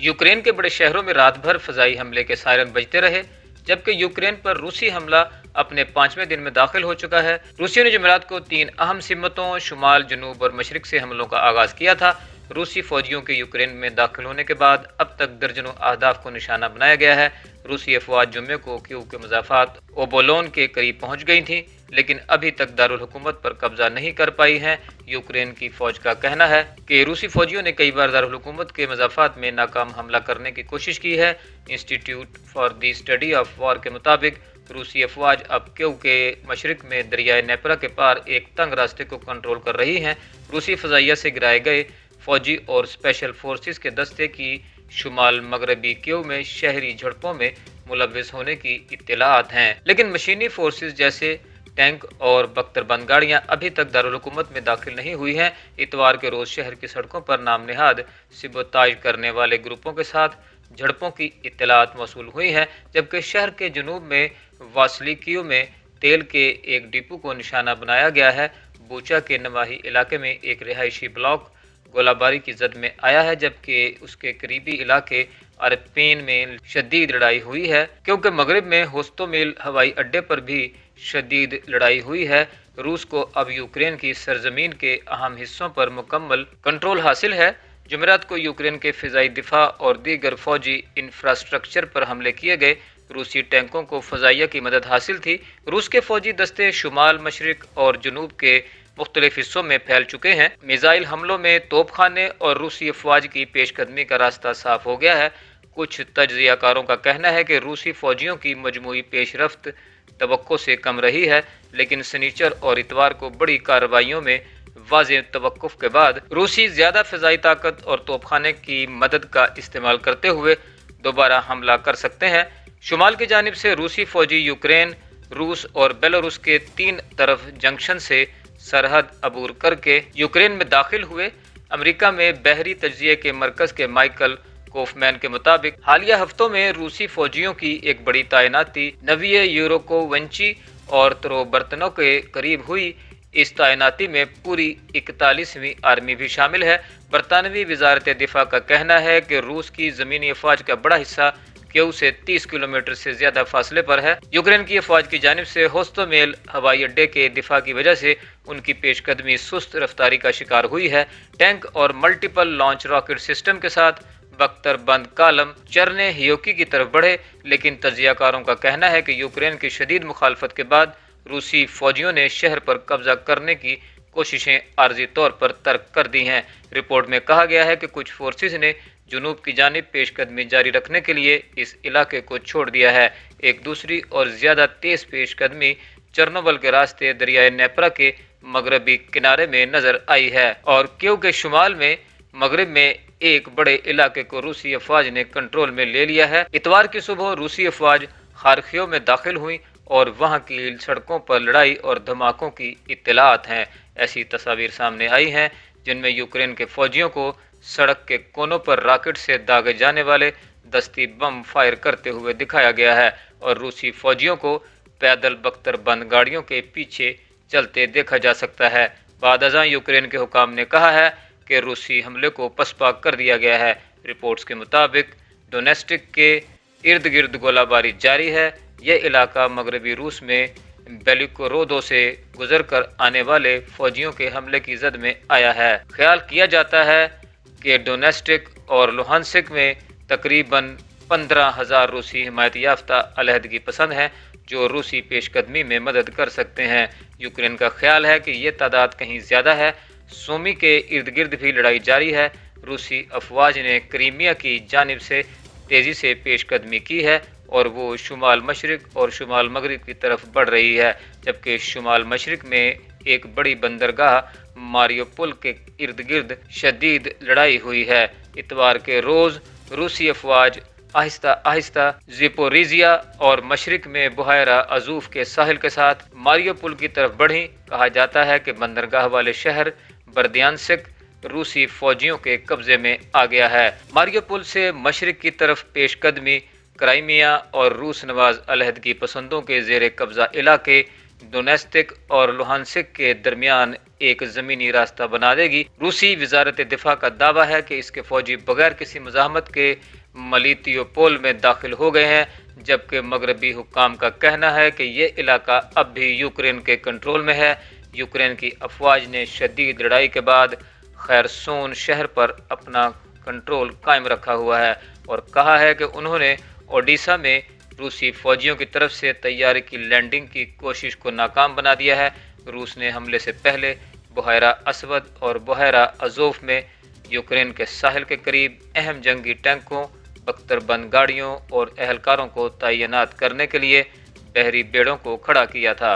Ukraine के बड़े शहरों में रात भर फजाई हमले के सायरन बजते रहे, जबकि यूक्रेन पर रूसी हमला अपने 5वें दिन में दाखिल हो चुका है। रूसियों ने जुमेरात को 3 अहम सिमतों शुमाल, जनूब और मशरिक से हमलों का आगाज किया था। रूसी फौजियों के यूक्रेन में दाखिल होने के बाद अब तक दर्जनों अहदाफ को निशाना बनाया गया है। रूसी अफवाज जुम्मे को कीव के मजाफात ओबोलोन के करीब पहुंच गई थी, लेकिन अभी तक दारुल हुकूमत पर कब्जा नहीं कर पाई हैं। यूक्रेन की फौज का कहना है कि रूसी फौजियों ने कई बार दारुल हुकूमत के मजाफात में नाकाम हमला करने की कोशिश की है। Institute for the study of war के मुताबिक रूसी अफवाज अब कीव के मशरक में दरियाए नेपरा के पार एक तंग रास्ते को कंट्रोल कर रही हैं। रूसी फजाइया से गिराए गए फौजी और स्पेशल फोर्सेस के दस्ते की शुमाल मगरबी कीव में शहरी झड़पों में मुलविस होने की इत्तलात हैं, लेकिन मशीनी फोर्सेस जैसे टैंक और बख्तरबंद गाड़ियां अभी तक दारुल हुकूमत में दाखिल नहीं हुई हैं। इतवार के रोज शहर की सड़कों पर नाम नेहाद सिबोताज करने वाले ग्रुपों के साथ झड़पों की इत्तलात मौसूल हुई हैं, जबकि शहर के जुनूब में वासलिकियो में तेल के एक डिपो को निशाना बनाया गया है। बूचा के नवाही इलाके में एक रिहायशी ब्लॉक गोलाबारी की जद में आया है, जबकि उसके करीबी इलाके अरपेन में शदीद लड़ाई हुई है, क्योंकि मगरब में होस्टोमेल हवाई अड्डे पर भी शदीद लड़ाई हुई है। रूस को अब यूक्रेन की सरजमीन के अहम हिस्सों पर मुकम्मल कंट्रोल हासिल है। जुमेरात को यूक्रेन के फ़िज़ाई दिफा और दीगर फौजी इंफ्रास्ट्रक्चर पर हमले किए गए। रूसी टैंकों को फ़ज़ाइया की मदद हासिल थी। रूस के फौजी दस्ते शुमाल, मशरिक और जनूब के मुख्तलिफ हिस्सों में फैल चुके हैं। मिसाइल हमलों में तोपखाने और रूसी अफवाज की पेशकदमी का रास्ता साफ हो गया है। कुछ तज्ज़ियाकारों का कहना है कि रूसी फौजियों की मजमूई पेशरफ्त तवक्को से कम रही है, लेकिन सनीचर और इतवार को बड़ी कार्रवाइयों में वाज़ेह तवक्कुफ के बाद रूसी ज़्यादा फ़िज़ाई ताकत और तोपखाने की मदद का इस्तेमाल करते हुए दोबारा हमला कर सकते हैं। शुमाल की जानिब से रूसी फौजी यूक्रेन, रूस और बेलारूस के 3 तरफ जंक्शन से सरहद अबूर करके यूक्रेन में दाखिल हुए। अमेरिका में बहरी तज्ज़िये के मरकज़ के माइकल कोफमैन के मुताबिक हालिया हफ्तों में रूसी फौजियों की एक बड़ी तैनाती नवीए यूरोकोवेंची और त्रोबर्तनों के करीब हुई। इस तैनाती में पूरी 41वीं आर्मी भी शामिल है। बरतानवी वजारत दिफा का कहना है कि रूस की ज़मीनी अफवाज का बड़ा हिस्सा कीव से 30 किलोमीटर से ज्यादा फासले पर है। यूक्रेन की अफवाज की जानिब से होस्टोमेल हवाई अड्डे के दिफा की वजह से उनकी पेशकदमी सुस्त रफ्तारी का शिकार हुई है। टैंक और मल्टीपल लॉन्च रॉकेट सिस्टम के साथ बख्तरबंद कालम चरने हियोकी की तरफ बढ़े, लेकिन तज्ज़ियाकारों का कहना है कि यूक्रेन की शदीद मुखालफत के बाद रूसी फौजियों ने शहर पर कब्जा करने की कोशिशें आर्जी तौर पर तर्क कर दी हैं। रिपोर्ट में कहा गया है कि कुछ फोर्सेस ने जुनूब की जानिब पेशकदमी जारी रखने के लिए इस इलाके को छोड़ दिया है। एक दूसरी और ज़्यादा तेज़ पेशकदमी चर्नोबल के रास्ते दरियाए नेपरा के मगरबी किनारे में नजर आई है और कीव के शुमाल में मगरब में एक बड़े इलाके को रूसी अफवाज ने कंट्रोल में ले लिया है। इतवार की सुबह रूसी अफवाज खारखियों में दाखिल हुई और वहां की सड़कों पर लड़ाई और धमाकों की इत्तलात हैं। ऐसी तस्वीर सामने आई हैं जिनमें यूक्रेन के फौजियों को सड़क के कोनों पर रॉकेट से दागे जाने वाले दस्ती बम फायर करते हुए दिखाया गया है और रूसी फौजियों को पैदल बख्तरबंद गाड़ियों के पीछे चलते देखा जा सकता है। बाद अज़ां यूक्रेन के हुकाम ने कहा है कि रूसी हमले को पसपा कर दिया गया है। रिपोर्ट्स के मुताबिक डोनेस्टिक के इर्द गिर्द गोलाबारी जारी है। यह इलाका मगरबी रूस में बेलिकोरोदो से गुजर कर आने वाले फौजियों के हमले की जद में आया है। ख्याल किया जाता है कि डोनेस्टिक और लुहानसिक में तकरीबन 15,000 रूसी हिमायत याफ्ता अलहदगी पसंद हैं जो रूसी पेशकदमी में मदद कर सकते हैं। यूक्रेन का ख्याल है कि यह तादाद कहीं ज़्यादा है। सूमी के इर्द गिर्द भी लड़ाई जारी है। रूसी अफवाज ने क्रीमिया की जानिब से तेज़ी से पेशकदमी की है और वो शुमाल मशरिक और शुमाल मगरिब की तरफ बढ़ रही है, जबकि शुमाल मशरिक में एक बड़ी बंदरगाह मारियोपोल के इर्द गिर्द शदीद लड़ाई हुई है। इतवार के रोज़ रूसी अफवाज आहिस्ता आहिस्ता ज़िपोरिजिया और मशरिक में बुहायरा अजूफ के साहिल के साथ मारियोपोल की तरफ बढ़ी। कहा जाता है कि बंदरगाह वाले शहर बर्दियानस्क रूसी फौजियों के कब्जे में आ गया है। मारियोपोल से मशरिक की तरफ पेशकदमी क्राइमिया और रूस नवाज अलहदगी पसंदों के जेर कब्जा इलाके डोनेस्टिक और लुहानसिक के दरमियान एक ज़मीनी रास्ता बना देगी। रूसी वजारत दिफा का दावा है कि इसके फौजी बगैर किसी मज़ाहमत के मलीतियोपोल में दाखिल हो गए हैं, जबकि मगरबी हुक्काम का कहना है कि ये इलाका अब भी यूक्रेन के कंट्रोल में है। यूक्रेन की अफवाज ने शदीद लड़ाई के बाद खैरसोन शहर पर अपना कंट्रोल कायम रखा हुआ है और कहा है कि उन्होंने ओडिशा में रूसी फौजियों की तरफ से तैयारी की लैंडिंग की कोशिश को नाकाम बना दिया है। रूस ने हमले से पहले बुहायरा असवद और बुहायरा अजोफ में यूक्रेन के साहिल के करीब अहम जंगी टैंकों, बख्तरबंद गाड़ियों और एहलकारों को तैनात करने के लिए बहरी बेड़ों को खड़ा किया था।